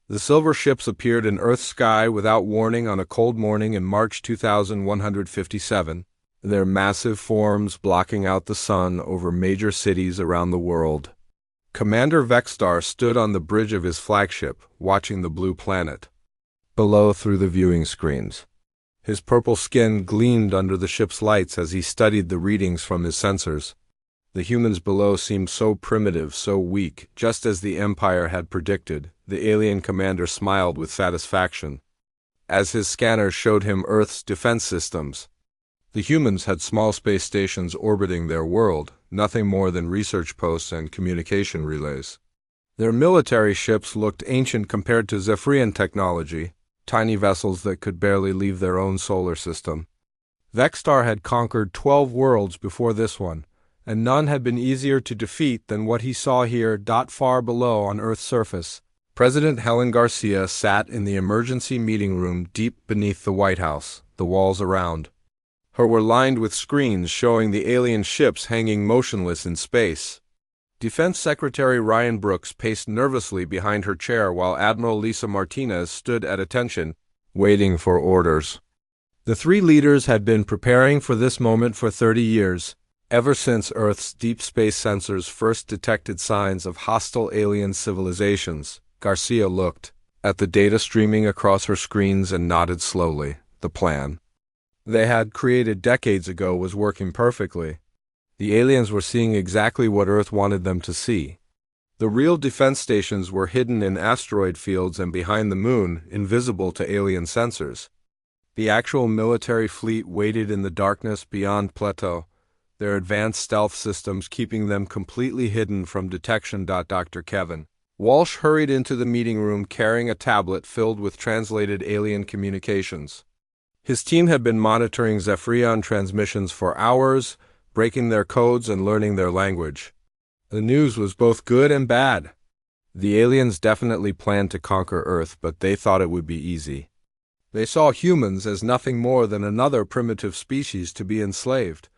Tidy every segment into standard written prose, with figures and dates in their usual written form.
The silver ships appeared in Earth's sky without warning on a cold morning in March 2157, their massive forms blocking out the sun over major cities around the world. Commander Vexstar stood on the bridge of his flagship, watching the blue planet below through the viewing screens. His purple skin gleamed under the ship's lights as he studied the readings from his sensors. The humans below seemed so primitive, so weak, just as the Empire had predicted. The alien commander smiled with satisfaction as his scanners showed him Earth's defense systems. The humans had small space stations orbiting their world, nothing more than research posts and communication relays. Their military ships looked ancient compared to Zephyrian technology, tiny vessels that could barely leave their own solar system. Vexstar had conquered 12 worlds before this one, and none had been easier to defeat than what he saw here far below on Earth's surface. President Helen Garcia sat in the emergency meeting room deep beneath the White House, the walls around her were lined with screens showing the alien ships hanging motionless in space. Defense Secretary Ryan Brooks paced nervously behind her chair while Admiral Lisa Martinez stood at attention, waiting for orders. The three leaders had been preparing for this moment for 30 years, ever since Earth's deep space sensors first detected signs of hostile alien civilizations. Garcia looked at the data streaming across her screens and nodded slowly. The plan they had created decades ago was working perfectly. The aliens were seeing exactly what Earth wanted them to see. The real defense stations were hidden in asteroid fields and behind the moon, invisible to alien sensors. The actual military fleet waited in the darkness beyond Plateau, their advanced stealth systems keeping them completely hidden from detection. Dr. Kevin Walsh hurried into the meeting room carrying a tablet filled with translated alien communications. His team had been monitoring Zephyrian transmissions for hours, breaking their codes and learning their language. The news was both good and bad. The aliens definitely planned to conquer Earth, but they thought it would be easy. They saw humans as nothing more than another primitive species to be enslaved.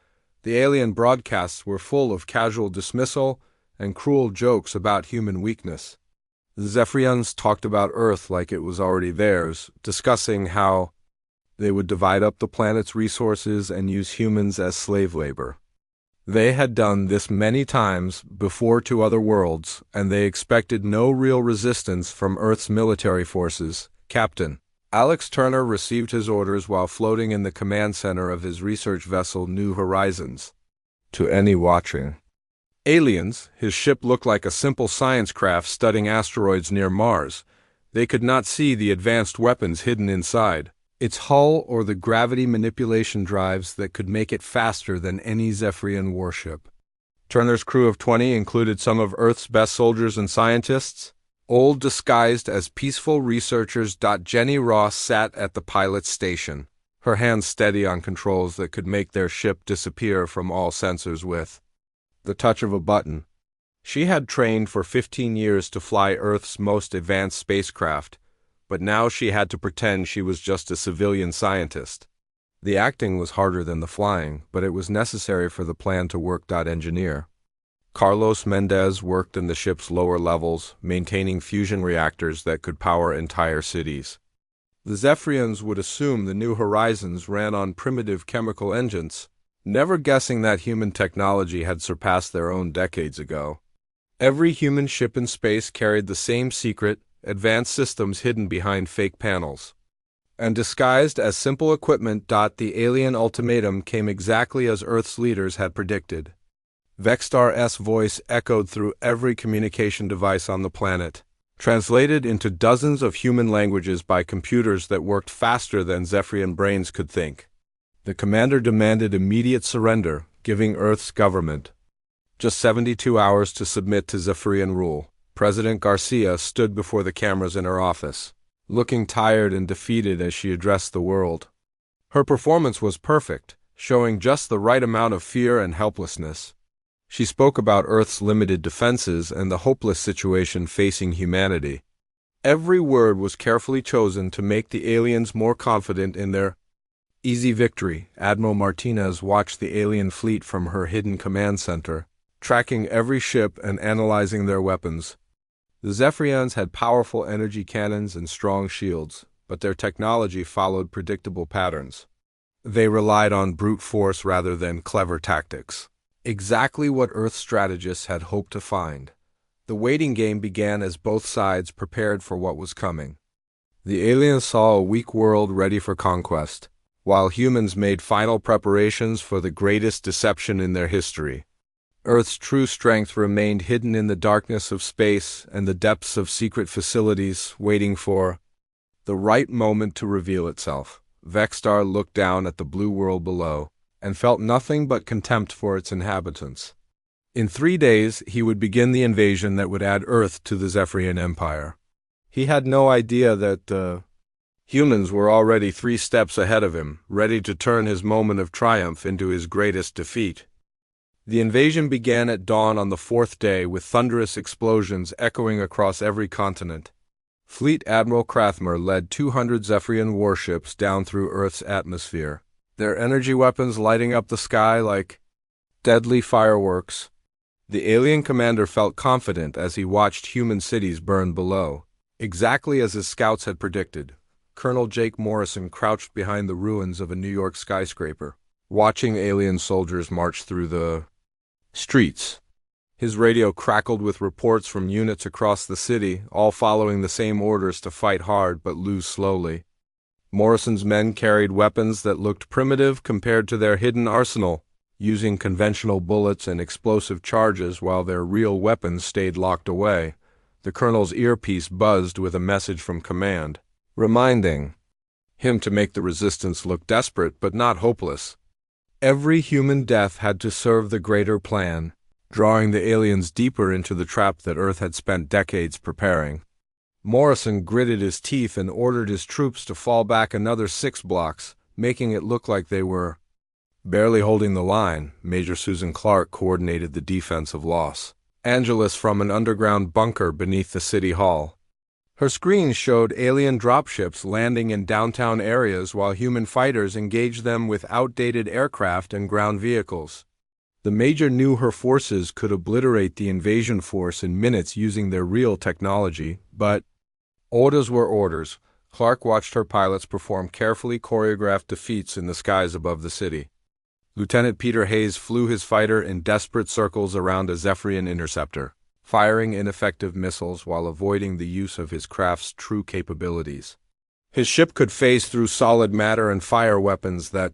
The alien broadcasts were full of casual dismissal and cruel jokes about human weakness. The Zephyrians talked about Earth like it was already theirs, discussing how they would divide up the planet's resources and use humans as slave labor. They had done this many times before to other worlds, and they expected no real resistance from Earth's military forces. Captain Alex Turner received his orders while floating in the command center of his research vessel New Horizons. To any watching aliens, his ship looked like a simple science craft studying asteroids near Mars. They could not see the advanced weapons hidden inside its hull or the gravity manipulation drives that could make it faster than any Zephyrian warship. Turner's crew of 20 included some of Earth's best soldiers and scientists, old disguised as peaceful researchers. Jenny Ross sat at the pilot's station, her hands steady on controls that could make their ship disappear from all sensors with the touch of a button. She had trained for 15 years to fly Earth's most advanced spacecraft, but now she had to pretend she was just a civilian scientist. The acting was harder than the flying, but it was necessary for the plan to work. Engineer Carlos Mendez worked in the ship's lower levels, maintaining fusion reactors that could power entire cities. The Zephyrians would assume the New Horizons ran on primitive chemical engines, never guessing that human technology had surpassed their own decades ago. Every human ship in space carried the same secret, advanced systems hidden behind fake panels and disguised as simple equipment. The alien ultimatum came exactly as Earth's leaders had predicted. Vexstar's voice echoed through every communication device on the planet, translated into dozens of human languages by computers that worked faster than Zephyrian brains could think. The commander demanded immediate surrender, giving Earth's government just 72 hours to submit to Zephyrian rule. President Garcia stood before the cameras in her office, looking tired and defeated as she addressed the world. Her performance was perfect, showing just the right amount of fear and helplessness. She spoke about Earth's limited defenses and the hopeless situation facing humanity. Every word was carefully chosen to make the aliens more confident in their easy victory. Admiral Martinez watched the alien fleet from her hidden command center, tracking every ship and analyzing their weapons. The Zephyrians had powerful energy cannons and strong shields, but their technology followed predictable patterns. They relied on brute force rather than clever tactics. Exactly what Earth strategists had hoped to find. The waiting game began as both sides prepared for what was coming. The aliens saw a weak world ready for conquest, while humans made final preparations for the greatest deception in their history. Earth's true strength remained hidden in the darkness of space and the depths of secret facilities, waiting for the right moment to reveal itself. Vexstar looked down at the blue world below, and felt nothing but contempt for its inhabitants. In 3 days, he would begin the invasion that would add Earth to the Zephyrian Empire. He had no idea that the humans were already 3 steps ahead of him, ready to turn his moment of triumph into his greatest defeat. The invasion began at dawn on the 4th day with thunderous explosions echoing across every continent. Fleet Admiral Krathmer led 200 Zephyrian warships down through Earth's atmosphere, their energy weapons lighting up the sky like deadly fireworks. The alien commander felt confident as he watched human cities burn below, exactly as his scouts had predicted. Colonel Jake Morrison crouched behind the ruins of a New York skyscraper, watching alien soldiers march through the streets. His radio crackled with reports from units across the city, all following the same orders to fight hard but lose slowly. Morrison's men carried weapons that looked primitive compared to their hidden arsenal, using conventional bullets and explosive charges while their real weapons stayed locked away. The colonel's earpiece buzzed with a message from command, reminding him to make the resistance look desperate but not hopeless. Every human death had to serve the greater plan, drawing the aliens deeper into the trap that Earth had spent decades preparing. Morrison gritted his teeth and ordered his troops to fall back another 6 blocks, making it look like they were barely holding the line. Major Susan Clark coordinated the defense of Los Angeles from an underground bunker beneath the city hall. Her screen showed alien dropships landing in downtown areas while human fighters engaged them with outdated aircraft and ground vehicles. The Major knew her forces could obliterate the invasion force in minutes using their real technology, but orders were orders. Clark watched her pilots perform carefully choreographed defeats in the skies above the city. Lieutenant Peter Hayes flew his fighter in desperate circles around a Zephyrian interceptor, firing ineffective missiles while avoiding the use of his craft's true capabilities. His ship could phase through solid matter and fire weapons that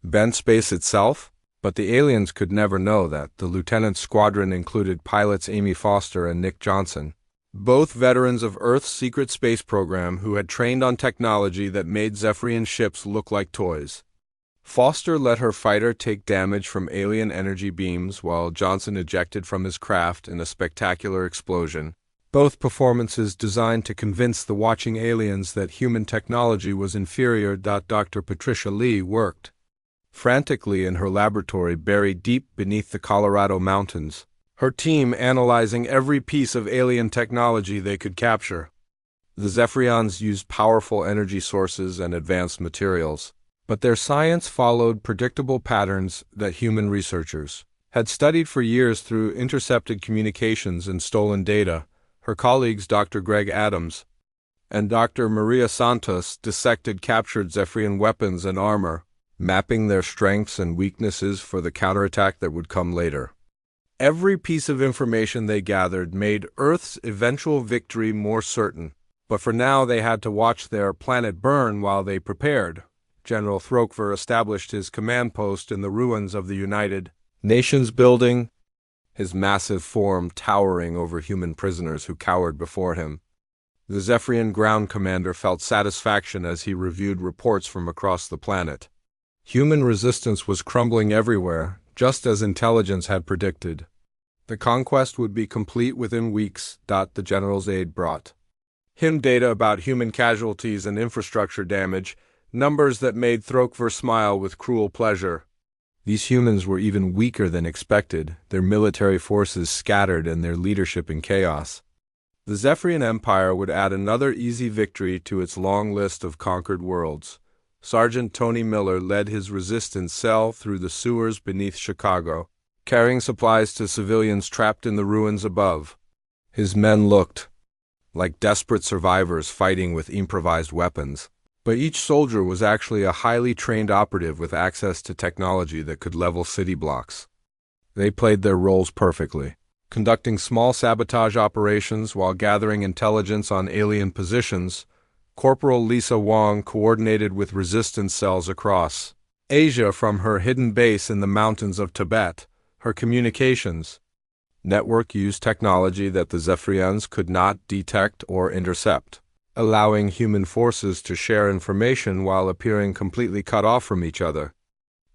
bent space itself, but the aliens could never know that. The lieutenant's squadron included pilots Amy Foster and Nick Johnson, both veterans of Earth's secret space program who had trained on technology that made Zephyrian ships look like toys. Foster let her fighter take damage from alien energy beams while Johnson ejected from his craft in a spectacular explosion, both performances designed to convince the watching aliens that human technology was inferior. Dr. Patricia Lee worked frantically in her laboratory buried deep beneath the Colorado mountains, her team analyzing every piece of alien technology they could capture. The Zephyrians used powerful energy sources and advanced materials, but their science followed predictable patterns that human researchers had studied for years through intercepted communications and stolen data. Her colleagues Dr. Greg Adams and Dr. Maria Santos dissected captured Zephyrian weapons and armor, mapping their strengths and weaknesses for the counterattack that would come later. Every piece of information they gathered made Earth's eventual victory more certain, but for now they had to watch their planet burn while they prepared. General Throkver established his command post in the ruins of the United Nations building, his massive form towering over human prisoners who cowered before him. The Zephyrian ground commander felt satisfaction as he reviewed reports from across the planet. Human resistance was crumbling everywhere, just as intelligence had predicted. The conquest would be complete within weeks. The general's aide brought him data about human casualties and infrastructure damage, numbers that made Throkver smile with cruel pleasure. These humans were even weaker than expected, their military forces scattered and their leadership in chaos. The Zephyrian Empire would add another easy victory to its long list of conquered worlds. Sergeant Tony Miller led his resistance cell through the sewers beneath Chicago, carrying supplies to civilians trapped in the ruins above. His men looked like desperate survivors fighting with improvised weapons. But each soldier was actually a highly trained operative with access to technology that could level city blocks. They played their roles perfectly, conducting small sabotage operations while gathering intelligence on alien positions. Corporal Lisa Wong coordinated with resistance cells across Asia from her hidden base in the mountains of Tibet. Her communications network used technology that the Zephyrians could not detect or intercept, allowing human forces to share information while appearing completely cut off from each other.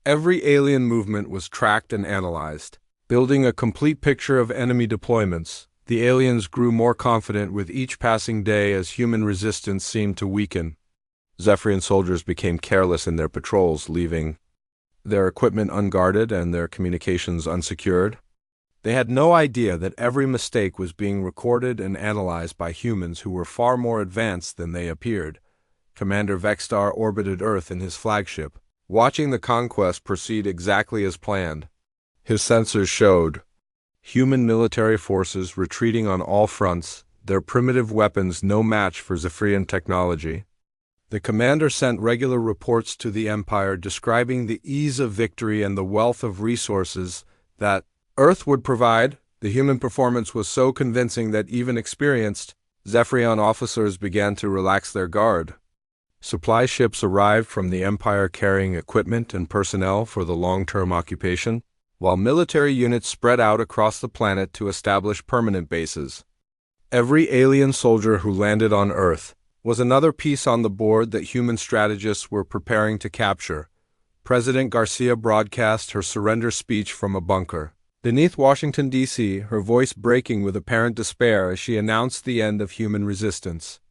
Every alien movement was tracked and analyzed, building a complete picture of enemy deployments. The aliens grew more confident with each passing day as human resistance seemed to weaken. Zephyrian soldiers became careless in their patrols, leaving their equipment unguarded and their communications unsecured. They had no idea that every mistake was being recorded and analyzed by humans who were far more advanced than they appeared. Commander Vexstar orbited Earth in his flagship, watching the conquest proceed exactly as planned. His sensors showed human military forces retreating on all fronts, their primitive weapons no match for Zephyrian technology. The commander sent regular reports to the Empire describing the ease of victory and the wealth of resources that Earth would provide. The human performance was so convincing that even experienced Zephyrian officers began to relax their guard. Supply ships arrived from the Empire carrying equipment and personnel for the long-term occupation, while military units spread out across the planet to establish permanent bases. Every alien soldier who landed on Earth was another piece on the board that human strategists were preparing to capture. President Garcia broadcast her surrender speech from a bunker beneath Washington, D.C., her voice breaking with apparent despair as she announced the end of human resistance.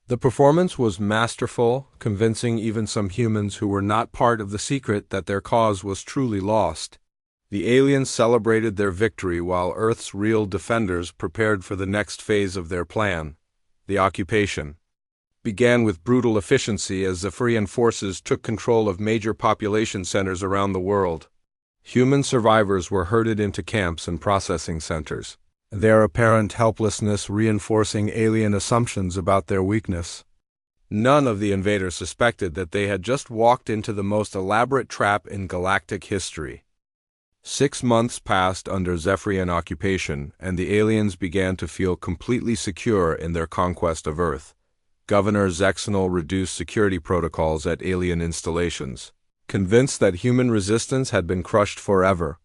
The performance was masterful, convincing even some humans who were not part of the secret that their cause was truly lost. The aliens celebrated their victory while Earth's real defenders prepared for the next phase of their plan. The occupation began with brutal efficiency as Zephyrian forces took control of major population centers around the world. Human survivors were herded into camps and processing centers, their apparent helplessness reinforcing alien assumptions about their weakness. None of the invaders suspected that they had just walked into the most elaborate trap in galactic history. 6 months passed under Zephyrian occupation, and the aliens began to feel completely secure in their conquest of Earth. Governor Zexanol reduced security protocols at alien installations, convinced that human resistance had been crushed forever.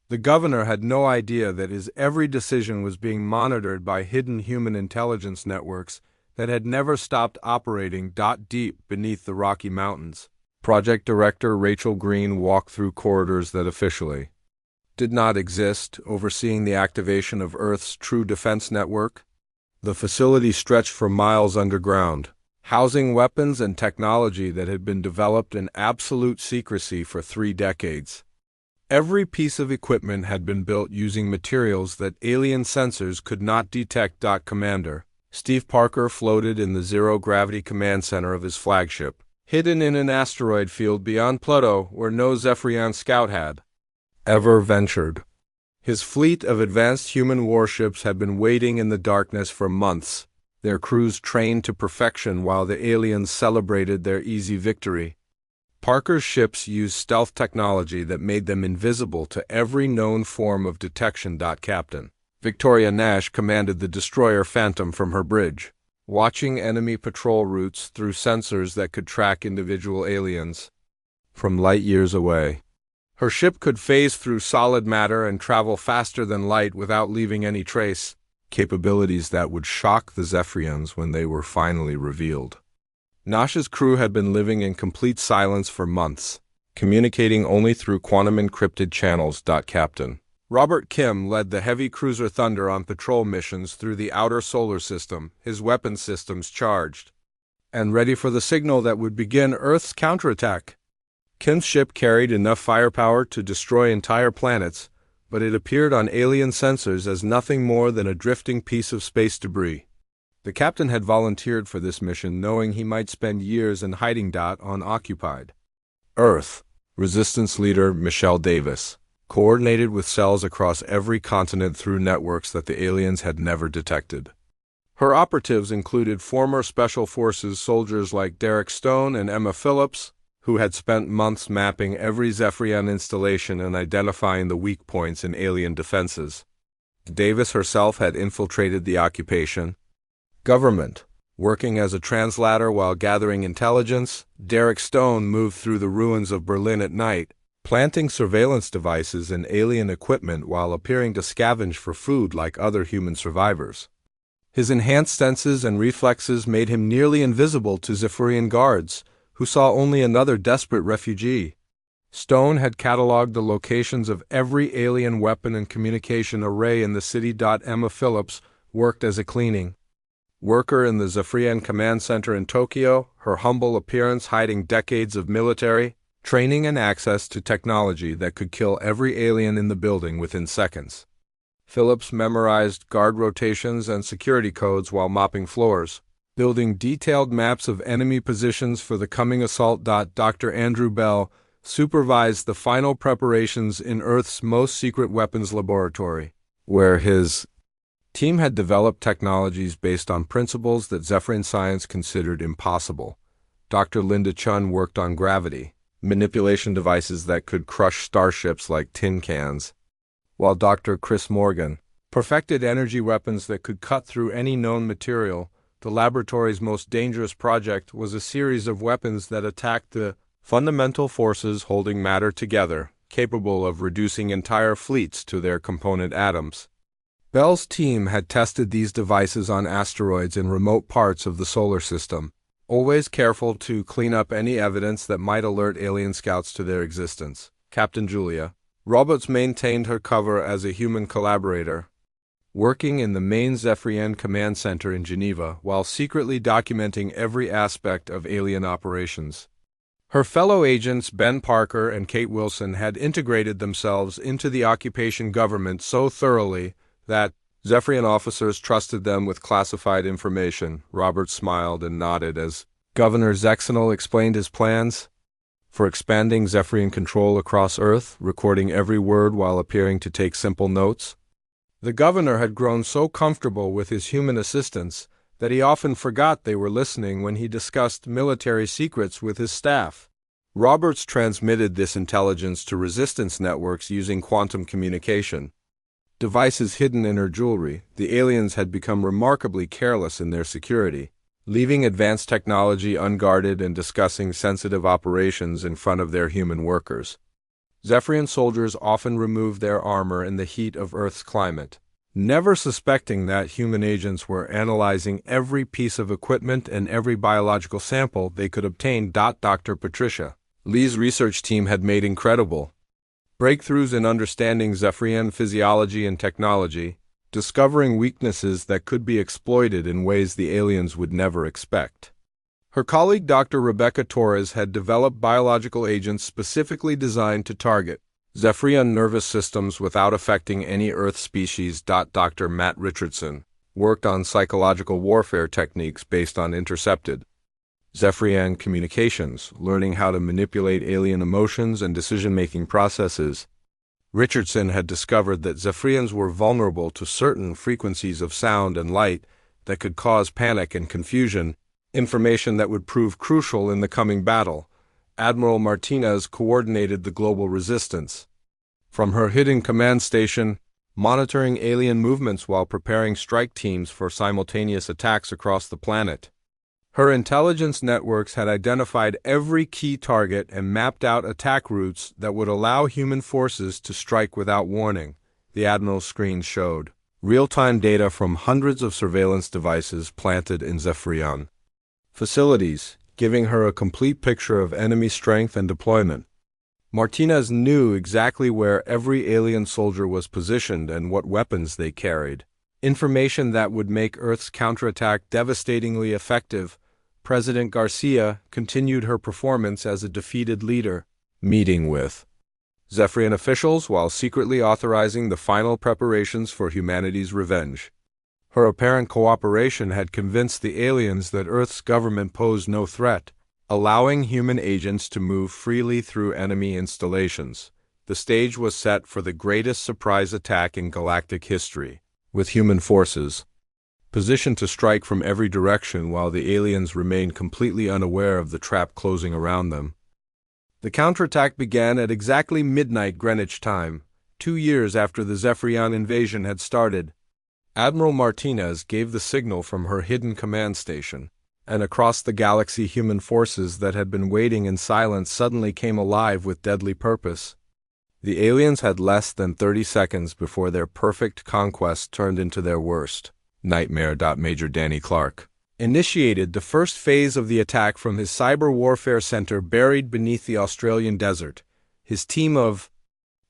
The governor had no idea that his every decision was being monitored by hidden human intelligence networks that had never stopped operating deep beneath the Rocky Mountains. Project Director Rachel Green walked through corridors that officially did not exist, overseeing the activation of Earth's true defense network. The facility stretched for miles underground, housing weapons and technology that had been developed in absolute secrecy for 3 decades. Every piece of equipment had been built using materials that alien sensors could not detect. Commander Steve Parker floated in the zero-gravity command center of his flagship, hidden in an asteroid field beyond Pluto where no Zephyrian scout had ever ventured. His fleet of advanced human warships had been waiting in the darkness for months, their crews trained to perfection while the aliens celebrated their easy victory. Parker's ships used stealth technology that made them invisible to every known form of detection. Captain Victoria Nash commanded the destroyer Phantom from her bridge, watching enemy patrol routes through sensors that could track individual aliens from light years away. Her ship could phase through solid matter and travel faster than light without leaving any trace, capabilities that would shock the Zephyrians when they were finally revealed. Nash's crew had been living in complete silence for months, communicating only through quantum-encrypted channels. Captain Robert Kim led the heavy cruiser Thunder on patrol missions through the outer solar system, his weapon systems charged and ready for the signal that would begin Earth's counterattack. Kim's ship carried enough firepower to destroy entire planets, but it appeared on alien sensors as nothing more than a drifting piece of space debris. The captain had volunteered for this mission knowing he might spend years in hiding. On occupied Earth, Resistance leader Michelle Davis coordinated with cells across every continent through networks that the aliens had never detected. Her operatives included former Special Forces soldiers like Derek Stone and Emma Phillips, who had spent months mapping every Zephyrian installation and identifying the weak points in alien defenses. Davis herself had infiltrated the occupation. Government. Working as a translator while gathering intelligence, Derek Stone moved through the ruins of Berlin at night, planting surveillance devices and alien equipment while appearing to scavenge for food like other human survivors. His enhanced senses and reflexes made him nearly invisible to Zephyrian guards, who saw only another desperate refugee. Stone had cataloged the locations of every alien weapon and communication array in the city. Emma Phillips worked as a cleaning worker in the Zephyrian Command Center in Tokyo, her humble appearance hiding decades of military training and access to technology that could kill every alien in the building within seconds. Phillips memorized guard rotations and security codes while mopping floors, building detailed maps of enemy positions for the coming assault. Dr. Andrew Bell supervised the final preparations in Earth's most secret weapons laboratory, where his team had developed technologies based on principles that Zephyrian science considered impossible. Dr. Linda Chun worked on gravity, manipulation devices that could crush starships like tin cans, while Dr. Chris Morgan perfected energy weapons that could cut through any known material. The laboratory's most dangerous project was a series of weapons that attacked the fundamental forces holding matter together, capable of reducing entire fleets to their component atoms. Bell's team had tested these devices on asteroids in remote parts of the solar system, always careful to clean up any evidence that might alert alien scouts to their existence. Captain Julia Roberts maintained her cover as a human collaborator, working in the main Zephyrian Command Center in Geneva while secretly documenting every aspect of alien operations. Her fellow agents Ben Parker and Kate Wilson had integrated themselves into the occupation government so thoroughly that Zephyrian officers trusted them with classified information. Roberts smiled and nodded as Governor Zexenol explained his plans for expanding Zephyrian control across Earth, recording every word while appearing to take simple notes. The governor had grown so comfortable with his human assistants that he often forgot they were listening when he discussed military secrets with his staff. Roberts transmitted this intelligence to resistance networks using quantum communication. Devices hidden in her jewelry, the aliens had become remarkably careless in their security, leaving advanced technology unguarded and discussing sensitive operations in front of their human workers. Zephyrian soldiers often removed their armor in the heat of Earth's climate, never suspecting that human agents were analyzing every piece of equipment and every biological sample they could obtain. Dr. Patricia Lee's research team had made incredible breakthroughs in understanding Zephyrian physiology and technology, discovering weaknesses that could be exploited in ways the aliens would never expect. Her colleague Dr. Rebecca Torres had developed biological agents specifically designed to target Zephyrian nervous systems without affecting any Earth species. Dr. Matt Richardson worked on psychological warfare techniques based on intercepted Zephyrian communications, learning how to manipulate alien emotions and decision-making processes. Richardson had discovered that Zephyrians were vulnerable to certain frequencies of sound and light that could cause panic and confusion, information that would prove crucial in the coming battle. Admiral Martinez coordinated the global resistance from her hidden command station, monitoring alien movements while preparing strike teams for simultaneous attacks across the planet. Her intelligence networks had identified every key target and mapped out attack routes that would allow human forces to strike without warning. The Admiral's screen showed real-time data from hundreds of surveillance devices planted in Zephyrian facilities, giving her a complete picture of enemy strength and deployment. Martinez knew exactly where every alien soldier was positioned and what weapons they carried, information that would make Earth's counterattack devastatingly effective. President Garcia continued her performance as a defeated leader, meeting with Zephyrian officials while secretly authorizing the final preparations for humanity's revenge. Her apparent cooperation had convinced the aliens that Earth's government posed no threat, allowing human agents to move freely through enemy installations. The stage was set for the greatest surprise attack in galactic history, with human forces positioned to strike from every direction while the aliens remained completely unaware of the trap closing around them. The counterattack began at exactly midnight Greenwich time, 2 years after the Zephyrian invasion had started. Admiral Martinez gave the signal from her hidden command station, and across the galaxy human forces that had been waiting in silence suddenly came alive with deadly purpose. The aliens had less than 30 seconds before their perfect conquest turned into their worst nightmare. Major Danny Clark initiated the first phase of the attack from his cyber warfare center buried beneath the Australian desert. His team of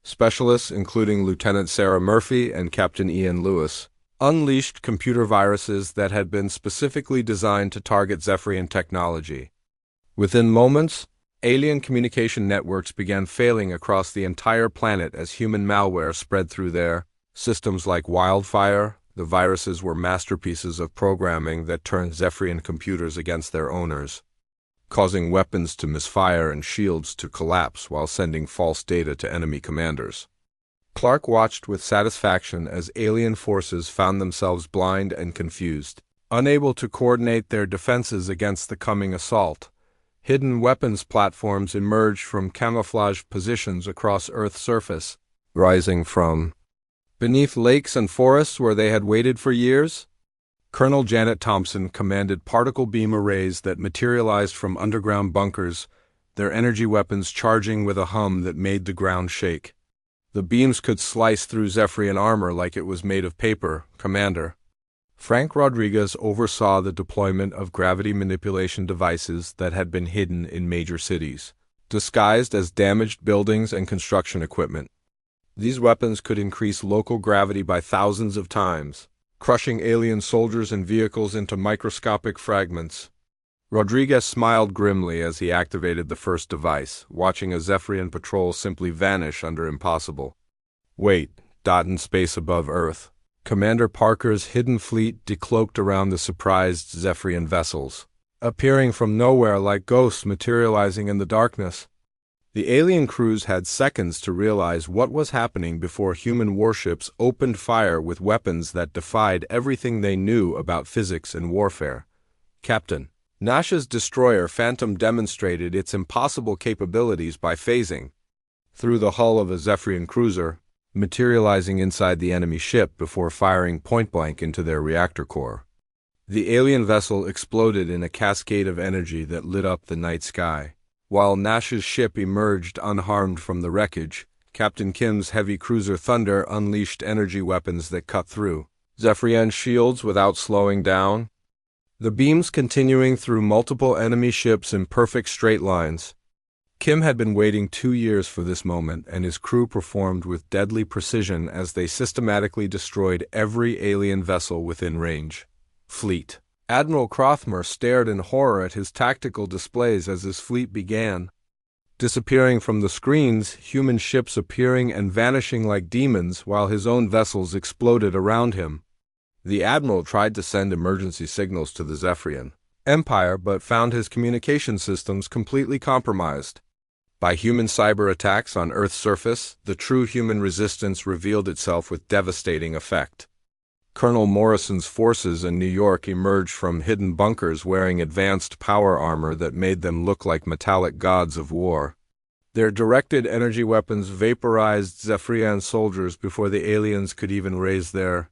specialists, including Lieutenant Sarah Murphy and Captain Ian Lewis, unleashed computer viruses that had been specifically designed to target Zephyrian technology. Within moments, alien communication networks began failing across the entire planet as human malware spread through their systems like wildfire. The viruses were masterpieces of programming that turned Zephyrian computers against their owners, causing weapons to misfire and shields to collapse while sending false data to enemy commanders. Clark watched with satisfaction as alien forces found themselves blind and confused, unable to coordinate their defenses against the coming assault. Hidden weapons platforms emerged from camouflaged positions across Earth's surface, rising from beneath lakes and forests where they had waited for years. Colonel Janet Thompson commanded particle beam arrays that materialized from underground bunkers, their energy weapons charging with a hum that made the ground shake. The beams could slice through Zephyrian armor like it was made of paper, Commander. Frank Rodriguez oversaw the deployment of gravity manipulation devices that had been hidden in major cities, disguised as damaged buildings and construction equipment. These weapons could increase local gravity by thousands of times, crushing alien soldiers and vehicles into microscopic fragments. Rodriguez smiled grimly as he activated the first device, watching a Zephyrian patrol simply vanish under impossible weight. In space above Earth, Commander Parker's hidden fleet decloaked around the surprised Zephyrian vessels, appearing from nowhere like ghosts materializing in the darkness. The alien crews had seconds to realize what was happening before human warships opened fire with weapons that defied everything they knew about physics and warfare. Captain Nash's destroyer Phantom demonstrated its impossible capabilities by phasing through the hull of a Zephyrian cruiser, materializing inside the enemy ship before firing point-blank into their reactor core. The alien vessel exploded in a cascade of energy that lit up the night sky. While Nash's ship emerged unharmed from the wreckage, Captain Kim's heavy cruiser Thunder unleashed energy weapons that cut through Zephyrian shields without slowing down, the beams continuing through multiple enemy ships in perfect straight lines. Kim had been waiting 2 years for this moment, and his crew performed with deadly precision as they systematically destroyed every alien vessel within range. Fleet. Admiral Crothmer stared in horror at his tactical displays as his fleet began disappearing from the screens, human ships appearing and vanishing like demons while his own vessels exploded around him. The Admiral tried to send emergency signals to the Zephyrian Empire but found his communication systems completely compromised. By human cyber attacks on Earth's surface, the true human resistance revealed itself with devastating effect. Colonel Morrison's forces in New York emerged from hidden bunkers wearing advanced power armor that made them look like metallic gods of war. Their directed energy weapons vaporized Zephyrian soldiers before the aliens could even raise their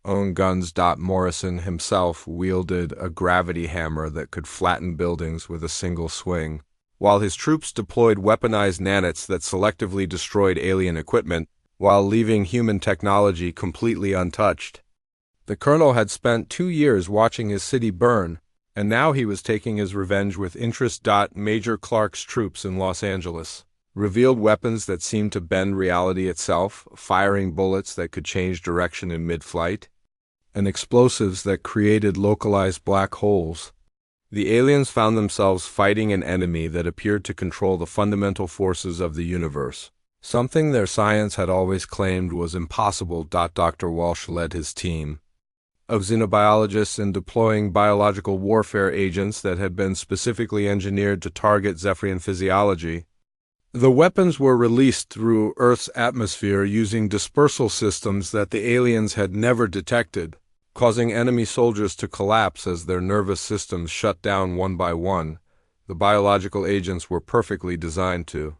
own guns. Morrison himself wielded a gravity hammer that could flatten buildings with a single swing, while his troops deployed weaponized nanites that selectively destroyed alien equipment while leaving human technology completely untouched. The colonel had spent 2 years watching his city burn, and now he was taking his revenge with interest. Major Clark's troops in Los Angeles revealed weapons that seemed to bend reality itself, firing bullets that could change direction in mid-flight, and explosives that created localized black holes. The aliens found themselves fighting an enemy that appeared to control the fundamental forces of the universe, something their science had always claimed was impossible. Dr. Walsh led his team of xenobiologists in deploying biological warfare agents that had been specifically engineered to target Zephyrian physiology. The weapons were released through Earth's atmosphere using dispersal systems that the aliens had never detected. causing enemy soldiers to collapse as their nervous systems shut down one by one. The biological agents were perfectly designed to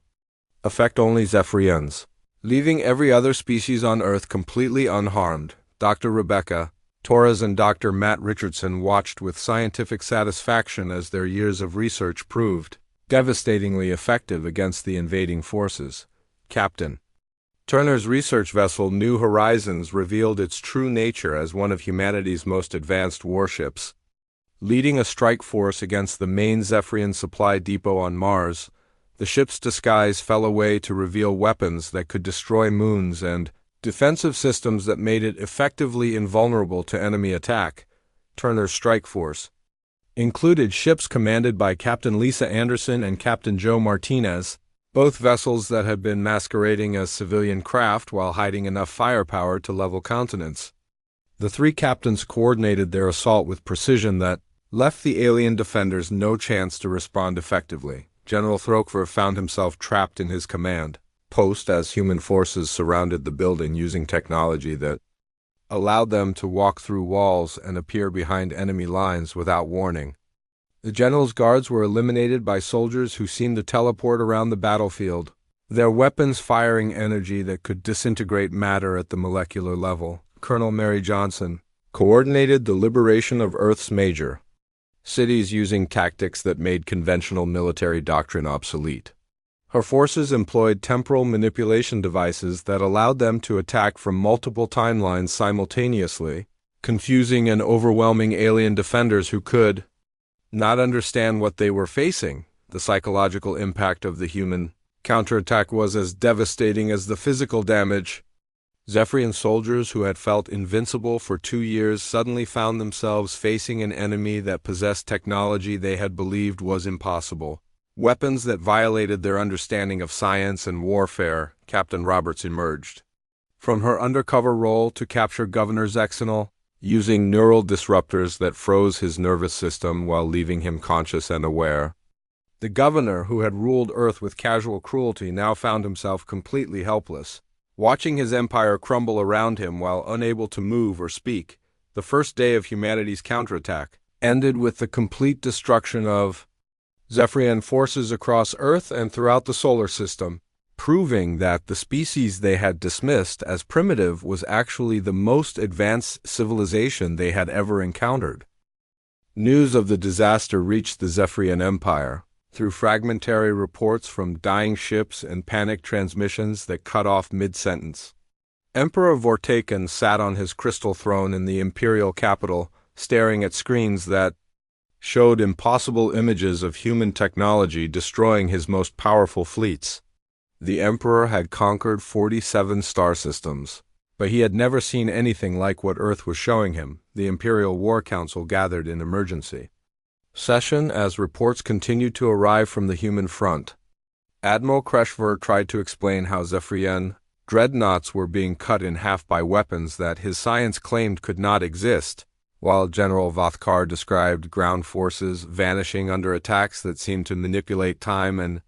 affect only Zephyrians, leaving every other species on Earth completely unharmed. Dr. Rebecca Torres and Dr. Matt Richardson watched with scientific satisfaction as their years of research proved devastatingly effective against the invading forces. Captain Turner's research vessel New Horizons revealed its true nature as one of humanity's most advanced warships, leading a strike force against the main Zephyrian supply depot on Mars. The ship's disguise fell away to reveal weapons that could destroy moons and defensive systems that made it effectively invulnerable to enemy attack. Turner's strike force included ships commanded by Captain Lisa Anderson and Captain Joe Martinez, both vessels that had been masquerading as civilian craft while hiding enough firepower to level continents. The three captains coordinated their assault with precision that left the alien defenders no chance to respond effectively. General Throker found himself trapped in his command post as human forces surrounded the building using technology that allowed them to walk through walls and appear behind enemy lines without warning. The general's guards were eliminated by soldiers who seemed to teleport around the battlefield, their weapons firing energy that could disintegrate matter at the molecular level. Colonel Mary Johnson coordinated the liberation of Earth's major cities using tactics that made conventional military doctrine obsolete. Her forces employed temporal manipulation devices that allowed them to attack from multiple timelines simultaneously, confusing and overwhelming alien defenders who could not understand what they were facing. The psychological impact of the human counterattack was as devastating as the physical damage. Zephyrian soldiers who had felt invincible for 2 years suddenly found themselves facing an enemy that possessed technology they had believed was impossible. Weapons that violated their understanding of science and warfare. Captain Roberts emerged from her undercover role to capture Governor Zexenol, using neural disruptors that froze his nervous system while leaving him conscious and aware. The governor, who had ruled Earth with casual cruelty, now found himself completely helpless, watching his empire crumble around him while unable to move or speak. The first day of humanity's counterattack ended with the complete destruction of Zephyrian forces across Earth and throughout the solar system, proving that the species they had dismissed as primitive was actually the most advanced civilization they had ever encountered. News of the disaster reached the Zephyrian Empire through fragmentary reports from dying ships and panicked transmissions that cut off mid-sentence. Emperor Vortaken sat on his crystal throne in the imperial capital, staring at screens that showed impossible images of human technology destroying his most powerful fleets. The Emperor had conquered 47 star systems, but he had never seen anything like what Earth was showing him. The Imperial War Council gathered in emergency session as reports continued to arrive from the human front. Admiral Kreshver tried to explain how Zephyrian dreadnoughts were being cut in half by weapons that his science claimed could not exist, while General Vothkar described ground forces vanishing under attacks that seemed to manipulate time and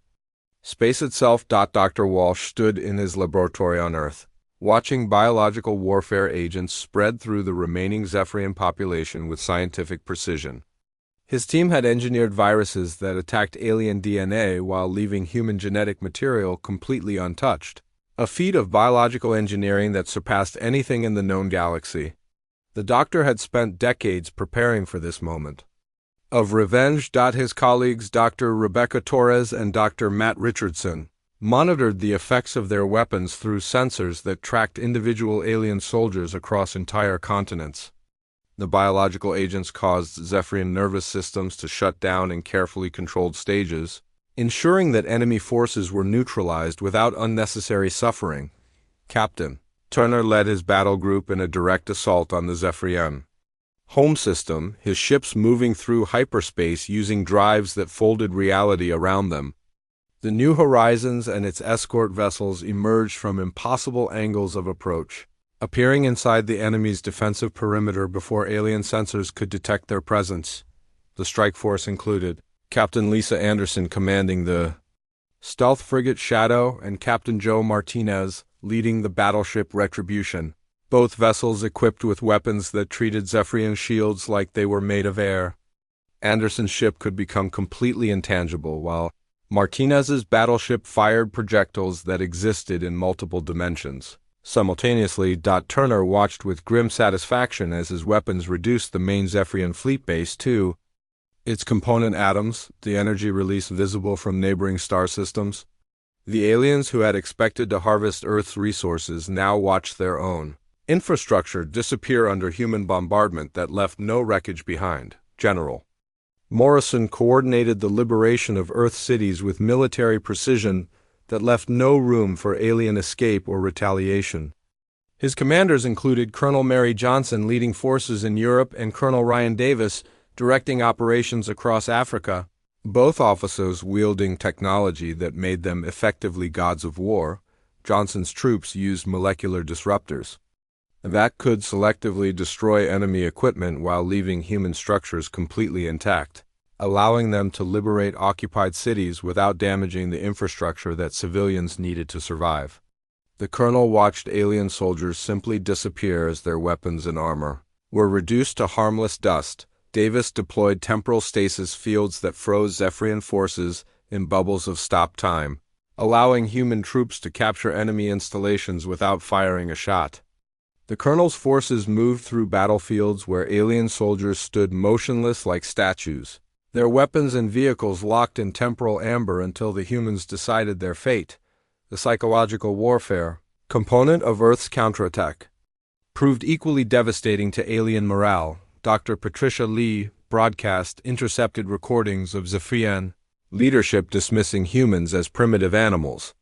space itself. Dr. Walsh stood in his laboratory on Earth, watching biological warfare agents spread through the remaining Zephyrian population with scientific precision. His team had engineered viruses that attacked alien DNA while leaving human genetic material completely untouched, a feat of biological engineering that surpassed anything in the known galaxy. The doctor had spent decades preparing for this moment of revenge. His colleagues Dr. Rebecca Torres and Dr. Matt Richardson monitored the effects of their weapons through sensors that tracked individual alien soldiers across entire continents. The biological agents caused Zephyrian nervous systems to shut down in carefully controlled stages, ensuring that enemy forces were neutralized without unnecessary suffering. Captain Turner led his battle group in a direct assault on the Zephyrian home system, his ships moving through hyperspace using drives that folded reality around them. The New Horizons and its escort vessels emerged from impossible angles of approach, appearing inside the enemy's defensive perimeter before alien sensors could detect their presence. The strike force included Captain Lisa Anderson commanding the stealth frigate Shadow and Captain Joe Martinez leading the battleship Retribution. both vessels equipped with weapons that treated Zephyrian shields like they were made of air. Anderson's ship could become completely intangible, while Martinez's battleship fired projectiles that existed in multiple dimensions. Simultaneously, Turner watched with grim satisfaction as his weapons reduced the main Zephyrian fleet base to its component atoms, the energy release visible from neighboring star systems. The aliens who had expected to harvest Earth's resources now watched their own infrastructure disappear under human bombardment that left no wreckage behind. General Morrison coordinated the liberation of Earth cities with military precision that left no room for alien escape or retaliation. His commanders included Colonel Mary Johnson leading forces in Europe and Colonel Ryan Davis directing operations across Africa, both officers wielding technology that made them effectively gods of war. Johnson's troops used molecular disruptors that could selectively destroy enemy equipment while leaving human structures completely intact, allowing them to liberate occupied cities without damaging the infrastructure that civilians needed to survive. The colonel watched alien soldiers simply disappear as their weapons and armor were reduced to harmless dust. Davis deployed temporal stasis fields that froze Zephyrian forces in bubbles of stop time, allowing human troops to capture enemy installations without firing a shot. The colonel's forces moved through battlefields where alien soldiers stood motionless like statues, their weapons and vehicles locked in temporal amber until the humans decided their fate. The psychological warfare component of Earth's counterattack proved equally devastating to alien morale. Dr. Patricia Lee broadcast intercepted recordings of Zephyrian leadership dismissing humans as primitive animals,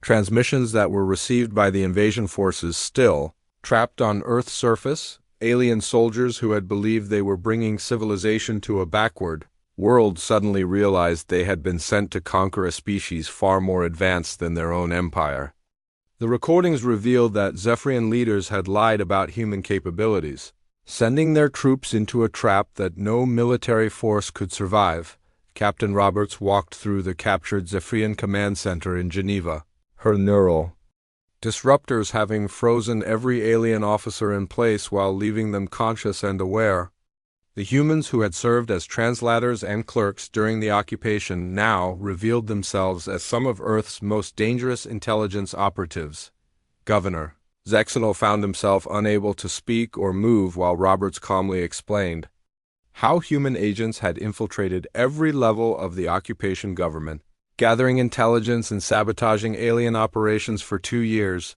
transmissions that were received by the invasion forces still trapped on Earth's surface. Alien soldiers who had believed they were bringing civilization to a backward world suddenly realized they had been sent to conquer a species far more advanced than their own empire. The recordings revealed that Zephyrian leaders had lied about human capabilities, sending their troops into a trap that no military force could survive. Captain Roberts walked through the captured Zephyrian command center in Geneva, her neural disruptors having frozen every alien officer in place while leaving them conscious and aware. The humans who had served as translators and clerks during the occupation now revealed themselves as some of Earth's most dangerous intelligence operatives. Governor Zexenol found himself unable to speak or move while Roberts calmly explained how human agents had infiltrated every level of the occupation government, gathering intelligence and sabotaging alien operations for 2 years.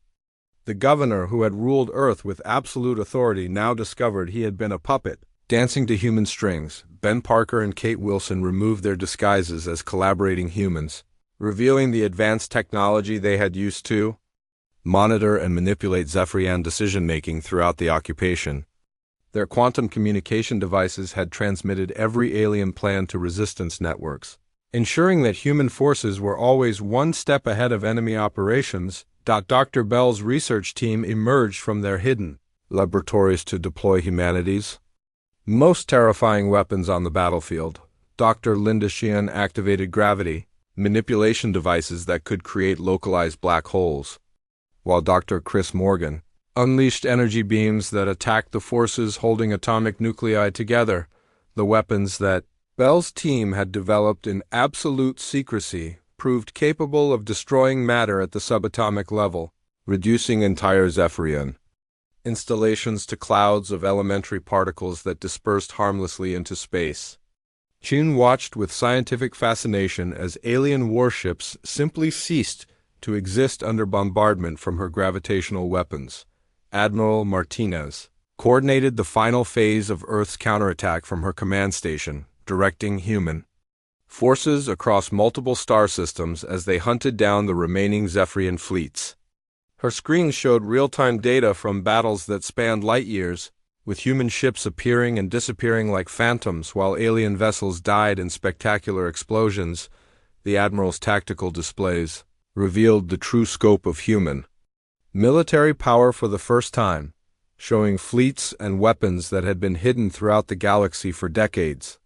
The governor, who had ruled Earth with absolute authority, now discovered he had been a puppet, dancing to human strings. Ben Parker and Kate Wilson removed their disguises as collaborating humans, revealing the advanced technology they had used to monitor and manipulate Zephyrian decision-making throughout the occupation. Their quantum communication devices had transmitted every alien plan to resistance networks, ensuring that human forces were always one step ahead of enemy operations. Dr. Bell's research team emerged from their hidden laboratories to deploy humanity's most terrifying weapons on the battlefield. Dr. Linda Sheehan activated gravity manipulation devices that could create localized black holes, while Dr. Chris Morgan unleashed energy beams that attacked the forces holding atomic nuclei together. The weapons that Bell's team had developed in absolute secrecy proved capable of destroying matter at the subatomic level, reducing entire Zephyrian installations to clouds of elementary particles that dispersed harmlessly into space. Chun watched with scientific fascination as alien warships simply ceased to exist under bombardment from her gravitational weapons. Admiral Martinez coordinated the final phase of Earth's counterattack from her command station, directing human forces across multiple star systems as they hunted down the remaining Zephyrian fleets. Her screens showed real-time data from battles that spanned light years, with human ships appearing and disappearing like phantoms while alien vessels died in spectacular explosions. The Admiral's tactical displays revealed the true scope of human military power for the first time, showing fleets and weapons that had been hidden throughout the galaxy for decades.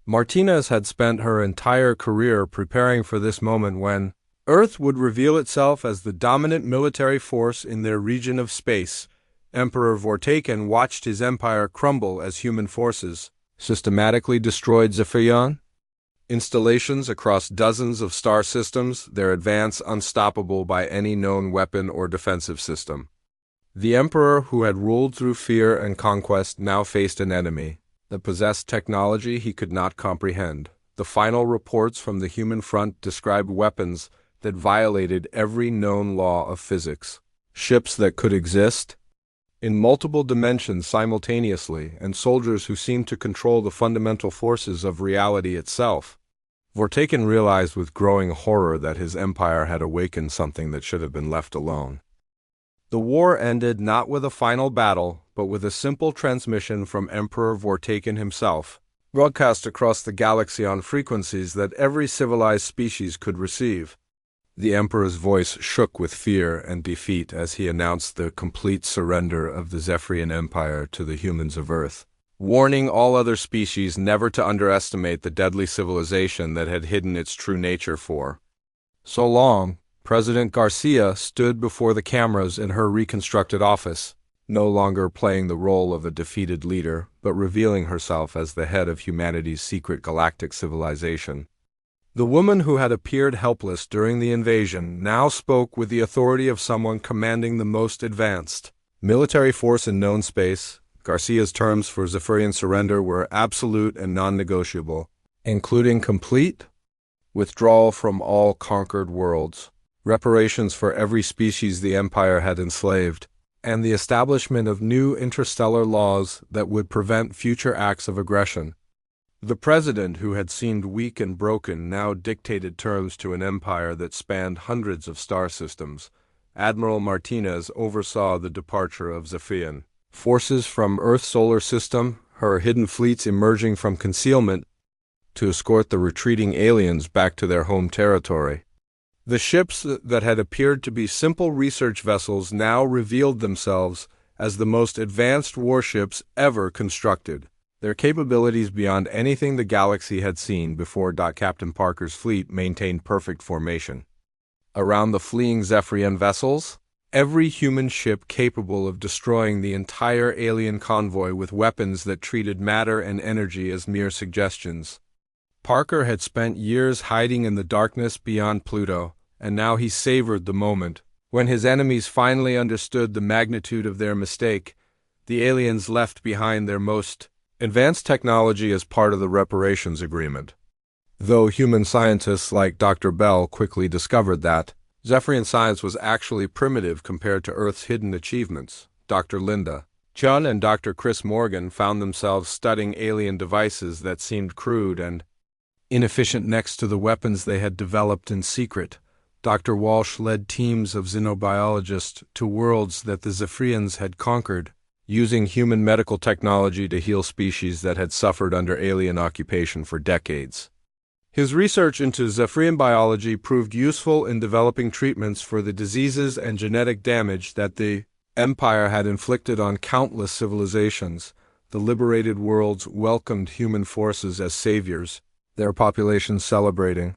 Martinez had spent her entire career preparing for this moment when Earth would reveal itself as the dominant military force in their region of space. Emperor Vortaken watched his empire crumble as human forces systematically destroyed Zephyrion installations across dozens of star systems, their advance unstoppable by any known weapon or defensive system. The emperor who had ruled through fear and conquest now faced an enemy that possessed technology he could not comprehend. The final reports from the human front described weapons that violated every known law of physics, ships that could exist in multiple dimensions simultaneously, and soldiers who seemed to control the fundamental forces of reality itself. Vortaken realized with growing horror that his empire had awakened something that should have been left alone. The war ended not with a final battle, but with a simple transmission from Emperor Vortaken himself, broadcast across the galaxy on frequencies that every civilized species could receive. The Emperor's voice shook with fear and defeat as he announced the complete surrender of the Zephyrian Empire to the humans of Earth, warning all other species never to underestimate the deadly civilization that had hidden its true nature for so long. President Garcia stood before the cameras in her reconstructed office, no longer playing the role of a defeated leader, but revealing herself as the head of humanity's secret galactic civilization. The woman who had appeared helpless during the invasion now spoke with the authority of someone commanding the most advanced military force in known space. Garcia's terms for Zephyrian surrender were absolute and non-negotiable, including complete withdrawal from all conquered worlds, reparations for every species the Empire had enslaved, and the establishment of new interstellar laws that would prevent future acts of aggression. The president, who had seemed weak and broken, now dictated terms to an empire that spanned hundreds of star systems. Admiral Martinez oversaw the departure of Zephyrian forces from Earth's solar system, her hidden fleets emerging from concealment to escort the retreating aliens back to their home territory. The ships that had appeared to be simple research vessels now revealed themselves as the most advanced warships ever constructed, their capabilities beyond anything the galaxy had seen before. Captain Parker's fleet maintained perfect formation. Around the fleeing Zephyrian vessels, every human ship capable of destroying the entire alien convoy with weapons that treated matter and energy as mere suggestions. Parker had spent years hiding in the darkness beyond Pluto, and now he savored the moment when his enemies finally understood the magnitude of their mistake. The aliens left behind their most advanced technology as part of the reparations agreement. Though human scientists like Dr. Bell quickly discovered that Zephyrian science was actually primitive compared to Earth's hidden achievements, Dr. Linda Chun and Dr. Chris Morgan found themselves studying alien devices that seemed crude and inefficient next to the weapons they had developed in secret. Dr. Walsh led teams of xenobiologists to worlds that the Zephyrians had conquered, using human medical technology to heal species that had suffered under alien occupation for decades. His research into Zephyrian biology proved useful in developing treatments for the diseases and genetic damage that the Empire had inflicted on countless civilizations. The liberated worlds welcomed human forces as saviors, their populations celebrating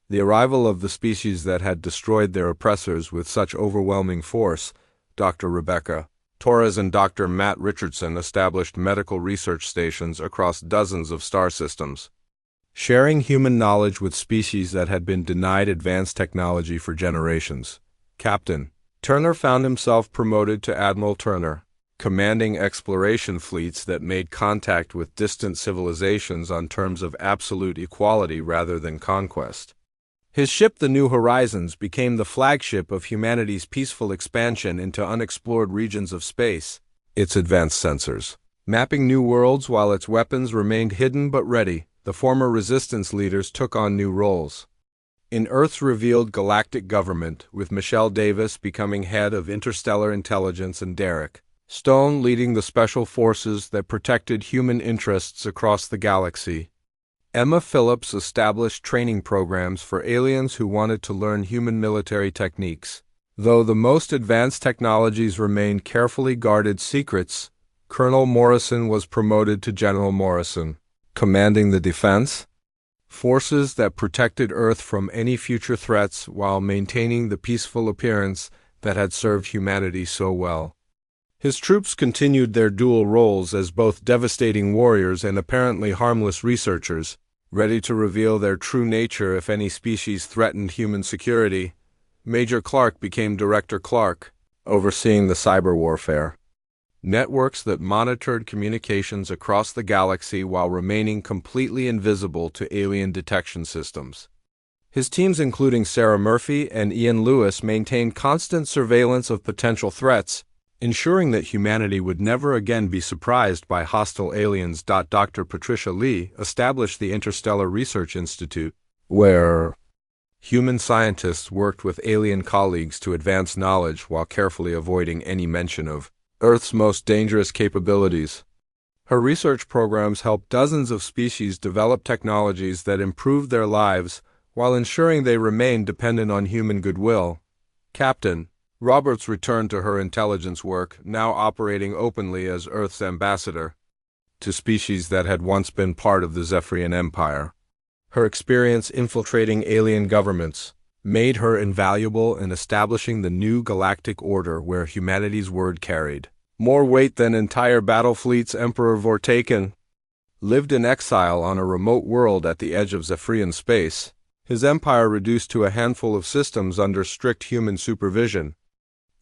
the arrival of the species that had destroyed their oppressors with such overwhelming force. Dr. Rebecca Torres and Dr. Matt Richardson established medical research stations across dozens of star systems, sharing human knowledge with species that had been denied advanced technology for generations. Captain Turner found himself promoted to Admiral Turner, commanding exploration fleets that made contact with distant civilizations on terms of absolute equality rather than conquest. His ship, the New Horizons, became the flagship of humanity's peaceful expansion into unexplored regions of space. Its advanced sensors mapping new worlds while its weapons remained hidden but ready. The former resistance leaders took on new roles in Earth's revealed galactic government, with Michelle Davis becoming head of interstellar intelligence and Derek Stone leading the special forces that protected human interests across the galaxy. Emma Phillips established training programs for aliens who wanted to learn human military techniques. Though the most advanced technologies remained carefully guarded secrets, Colonel Morrison was promoted to General Morrison, commanding the defense forces that protected Earth from any future threats while maintaining the peaceful appearance that had served humanity so well. His troops continued their dual roles as both devastating warriors and apparently harmless researchers, ready to reveal their true nature if any species threatened human security. Major Clark became Director Clark, overseeing the cyber warfare. Networks that monitored communications across the galaxy while remaining completely invisible to alien detection systems. His teams, including Sarah Murphy and Ian Lewis, maintained constant surveillance of potential threats, ensuring that humanity would never again be surprised by hostile aliens. Dr. Patricia Lee established the Interstellar Research Institute, where human scientists worked with alien colleagues to advance knowledge while carefully avoiding any mention of Earth's most dangerous capabilities. Her research programs helped dozens of species develop technologies that improved their lives while ensuring they remained dependent on human goodwill. Captain Roberts returned to her intelligence work, now operating openly as Earth's ambassador to species that had once been part of the Zephyrian Empire. Her experience infiltrating alien governments made her invaluable in establishing the new galactic order where humanity's word carried more weight than entire battle fleets. Emperor Vortaken lived in exile on a remote world at the edge of Zephyrian space, his empire reduced to a handful of systems under strict human supervision.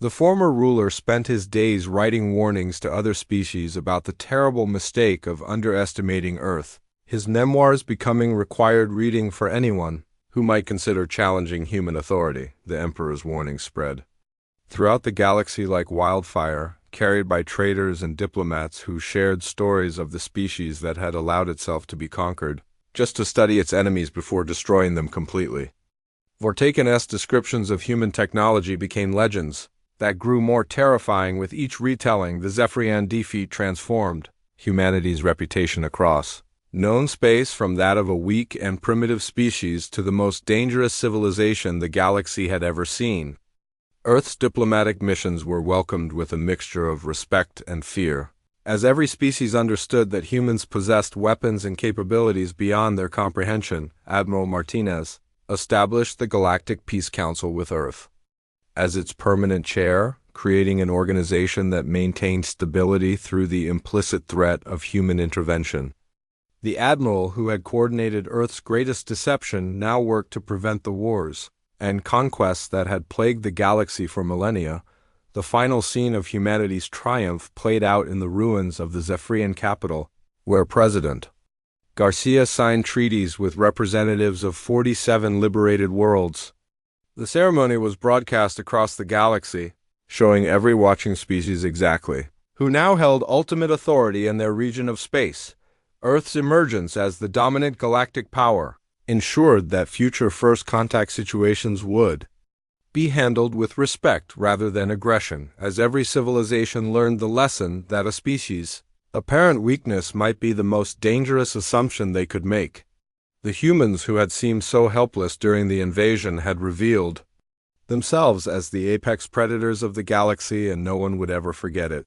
The former ruler spent his days writing warnings to other species about the terrible mistake of underestimating Earth, his memoirs becoming required reading for anyone who might consider challenging human authority. The Emperor's warning spread throughout the galaxy like wildfire, carried by traders and diplomats who shared stories of the species that had allowed itself to be conquered, just to study its enemies before destroying them completely. Vortaken's descriptions of human technology became legends that grew more terrifying with each retelling. The Zephyrian defeat transformed humanity's reputation across known space from that of a weak and primitive species to the most dangerous civilization the galaxy had ever seen. Earth's diplomatic missions were welcomed with a mixture of respect and fear, as every species understood that humans possessed weapons and capabilities beyond their comprehension. Admiral Martinez established the Galactic Peace Council with Earth as its permanent chair, creating an organization that maintained stability through the implicit threat of human intervention. The admiral who had coordinated Earth's greatest deception now worked to prevent the wars and conquests that had plagued the galaxy for millennia. The final scene of humanity's triumph played out in the ruins of the Zephyrian capital, where President Garcia signed treaties with representatives of 47 liberated worlds. The ceremony was broadcast across the galaxy, showing every watching species exactly who now held ultimate authority in their region of space. Earth's emergence as the dominant galactic power ensured that future first contact situations would be handled with respect rather than aggression, as every civilization learned the lesson that a species' apparent weakness might be the most dangerous assumption they could make. The humans who had seemed so helpless during the invasion had revealed themselves as the apex predators of the galaxy, and no one would ever forget it.